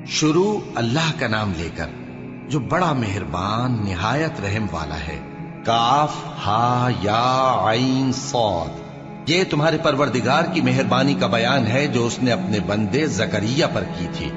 شروع اللہ کا نام لے کر جو بڑا مہربان نہایت رحم والا ہے۔ کاف ہا یا عین صاد، یہ تمہارے پروردگار کی مہربانی کا بیان ہے جو اس نے اپنے بندے زکریا پر کی تھی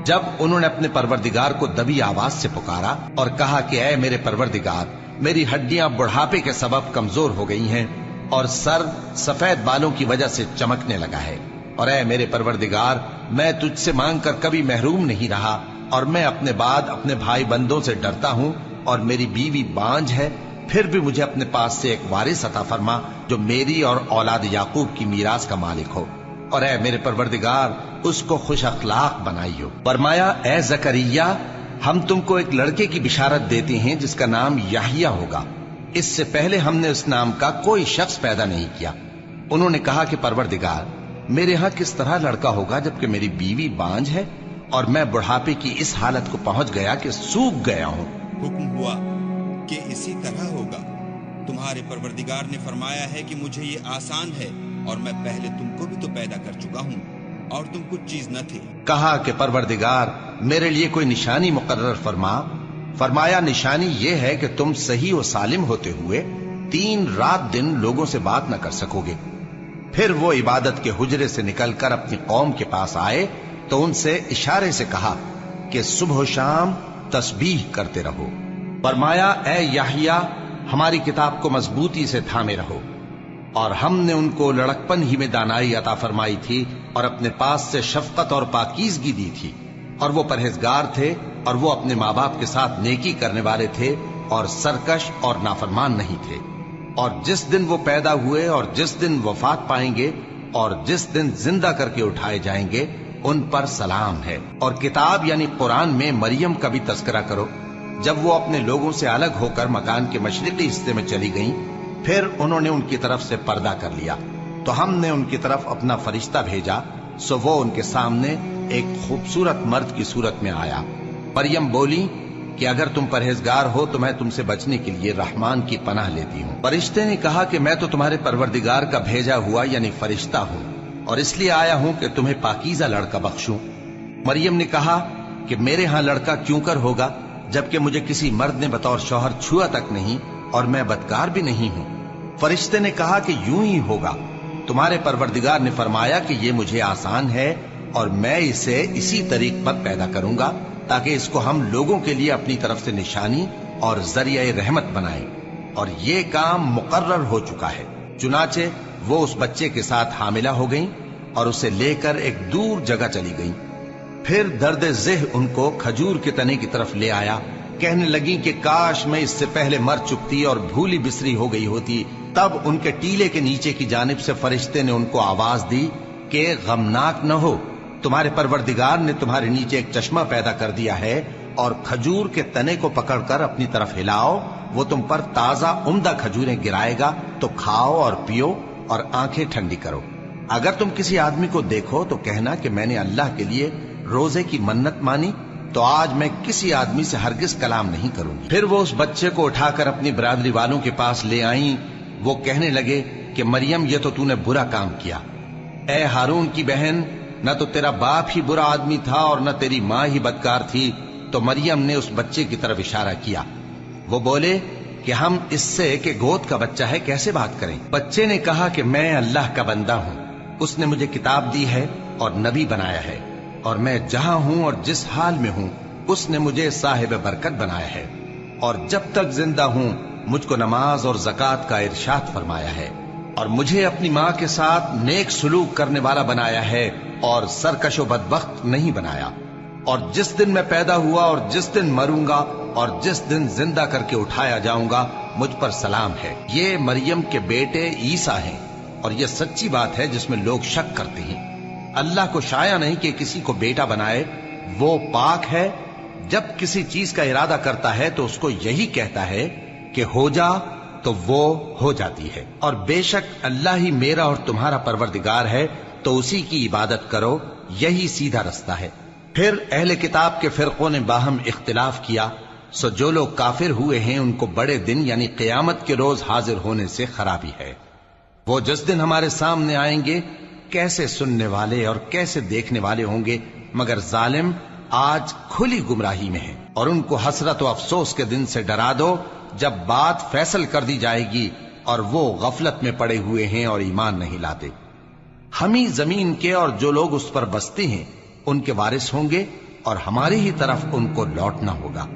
جب انہوں نے اپنے پروردگار کو دبی آواز سے پکارا اور کہا کہ اے میرے پروردگار، میری ہڈیاں بڑھاپے کے سبب کمزور ہو گئی ہیں اور سر سفید بالوں کی وجہ سے چمکنے لگا ہے، اور اے میرے پروردگار، میں تجھ سے مانگ کر کبھی محروم نہیں رہا، اور میں اپنے بعد اپنے بھائی بندوں سے ڈرتا ہوں، اور میری بیوی بانجھ ہے، پھر بھی مجھے اپنے پاس سے ایک وارث عطا فرما جو میری اور اولاد یعقوب کی میراث کا مالک ہو، اور اے میرے پروردگار، اس کو خوش اخلاق بنائیو۔ فرمایا اے زکریا، ہم تم کو ایک لڑکے کی بشارت دیتے ہیں جس کا نام یحییٰ ہوگا، اس سے پہلے ہم نے اس نام کا کوئی شخص پیدا نہیں کیا۔ انہوں نے کہا کہ پروردگار، میرے ہاں کس طرح لڑکا ہوگا جبکہ میری بیوی بانجھ ہے اور میں بڑھاپے کی اس حالت کو پہنچ گیا کہ سوکھ گیا ہوں۔ حکم ہوا کہ اسی طرح ہوگا، تمہارے پروردگار نے فرمایا ہے کہ مجھے یہ آسان ہے، اور میں پہلے تم کو بھی تو پیدا کر چکا ہوں اور تم کچھ چیز نہ تھے۔ کہا کہ پروردگار، میرے لیے کوئی نشانی مقرر فرما۔ فرمایا نشانی یہ ہے کہ تم صحیح و سالم ہوتے ہوئے 3 رات دن لوگوں سے بات نہ کر سکو گے۔ پھر وہ عبادت کے حجرے سے نکل کر اپنی قوم کے پاس آئے تو ان سے اشارے سے کہا کہ صبح و شام تسبیح کرتے رہو۔ فرمایا اے یحییٰ، ہماری کتاب کو مضبوطی سے تھامے رہو، اور ہم نے ان کو لڑکپن ہی میں دانائی عطا فرمائی تھی اور اپنے پاس سے شفقت اور پاکیزگی دی تھی، اور وہ پرہیزگار تھے اور وہ اپنے ماں باپ کے ساتھ نیکی کرنے والے تھے اور سرکش اور نافرمان نہیں تھے۔ اور جس دن وہ پیدا ہوئے اور جس دن وفات پائیں گے اور جس دن زندہ کر کے اٹھائے جائیں گے ان پر سلام ہے۔ اور کتاب یعنی قرآن میں مریم کا بھی تذکرہ کرو، جب وہ اپنے لوگوں سے الگ ہو کر مکان کے مشرقی حصے میں چلی گئیں، پھر انہوں نے ان کی طرف سے پردہ کر لیا تو ہم نے ان کی طرف اپنا فرشتہ بھیجا، سو وہ ان کے سامنے ایک خوبصورت مرد کی صورت میں آیا۔ مریم بولی کہ اگر تم پرہیزگار ہو تو میں تم سے بچنے کے لیے رحمان کی پناہ لیتی ہوں۔ فرشتے نے کہا کہ میں تو تمہارے پروردگار کا بھیجا ہوا یعنی فرشتہ ہوں، اور اس لیے آیا ہوں کہ تمہیں پاکیزہ لڑکا بخشوں۔ مریم نے کہا کہ میرے ہاں لڑکا کیوں کر ہوگا جبکہ مجھے کسی مرد نے بطور شوہر چھوا تک نہیں اور میں بدکار بھی نہیں ہوں۔ فرشتے نے کہا کہ یوں ہی ہوگا، تمہارے پروردگار نے فرمایا کہ یہ مجھے آسان ہے اور میں اسے اسی طریق پر پیدا کروں گا تاکہ اس کو ہم لوگوں کے لیے اپنی طرف سے نشانی اور ذریعہ رحمت بنائیں، اور یہ کام مقرر ہو چکا ہے۔ چنانچہ وہ اس بچے کے ساتھ حاملہ ہو گئیں اور اسے لے کر ایک دور جگہ چلی گئیں۔ پھر درد ذہ ان کو کھجور کے تنے کی طرف لے آیا، کہنے لگی کہ کاش میں اس سے پہلے مر چکتی اور بھولی بسری ہو گئی ہوتی۔ تب ان کے ٹیلے کے نیچے کی جانب سے فرشتے نے ان کو آواز دی کہ غمناک نہ ہو، تمہارے پروردگار نے تمہارے نیچے ایک چشمہ پیدا کر دیا ہے، اور کھجور کے تنے کو پکڑ کر اپنی طرف ہلاؤ، وہ تم پر تازہ عمدہ کھجوریں گرائے گا، تو کھاؤ اور پیو اور آنکھیں ٹھنڈی کرو۔ اگر تم کسی آدمی کو دیکھو تو کہنا کہ میں نے اللہ کے لیے روزے کی منت مانی، تو آج میں کسی آدمی سے ہرگز کلام نہیں کروں گی۔ پھر وہ اس بچے کو اٹھا کر اپنی برادری والوں کے پاس لے آئیں۔ وہ کہنے لگے کہ مریم، یہ تو نے برا کام کیا۔ اے ہارون کی بہن، نہ تو تیرا باپ ہی برا آدمی تھا اور نہ تیری ماں ہی بدکار تھی۔ تو مریم نے اس بچے کی طرف اشارہ کیا۔ وہ بولے کہ ہم اس سے کہ گود کا بچہ ہے کیسے بات کریں؟ بچے نے کہا کہ میں اللہ کا بندہ ہوں، اس نے مجھے کتاب دی ہے اور نبی بنایا ہے، اور میں جہاں ہوں اور جس حال میں ہوں اس نے مجھے صاحب برکت بنایا ہے، اور جب تک زندہ ہوں مجھ کو نماز اور زکوٰۃ کا ارشاد فرمایا ہے، اور مجھے اپنی ماں کے ساتھ نیک سلوک کرنے والا بنایا ہے اور سرکش و بدبخت نہیں بنایا، اور جس دن میں پیدا ہوا اور جس دن مروں گا اور جس دن زندہ کر کے اٹھایا جاؤں گا مجھ پر سلام ہے۔ یہ مریم کے بیٹے عیسیٰ ہیں، اور یہ سچی بات ہے جس میں لوگ شک کرتے ہیں۔ اللہ کو شایع نہیں کہ کسی کو بیٹا بنائے، وہ پاک ہے، جب کسی چیز کا ارادہ کرتا ہے تو اس کو یہی کہتا ہے کہ ہو جا تو وہ ہو جاتی ہے، اور بے شک اللہ ہی میرا اور تمہارا پروردگار ہے، تو اسی کی عبادت کرو، یہی سیدھا رستہ ہے۔ پھر اہل کتاب کے فرقوں نے باہم اختلاف کیا، سو جو لوگ کافر ہوئے ہیں ان کو بڑے دن یعنی قیامت کے روز حاضر ہونے سے خرابی ہے۔ وہ جس دن ہمارے سامنے آئیں گے کیسے سننے والے اور کیسے دیکھنے والے ہوں گے، مگر ظالم آج کھلی گمراہی میں ہیں، اور ان کو حسرت و افسوس کے دن سے ڈرا دو جب بات فیصل کر دی جائے گی اور وہ غفلت میں پڑے ہوئے ہیں اور ایمان نہیں لاتے۔ ہم ہی زمین کے اور جو لوگ اس پر بستے ہیں ان کے وارث ہوں گے، اور ہماری ہی طرف ان کو لوٹنا ہوگا۔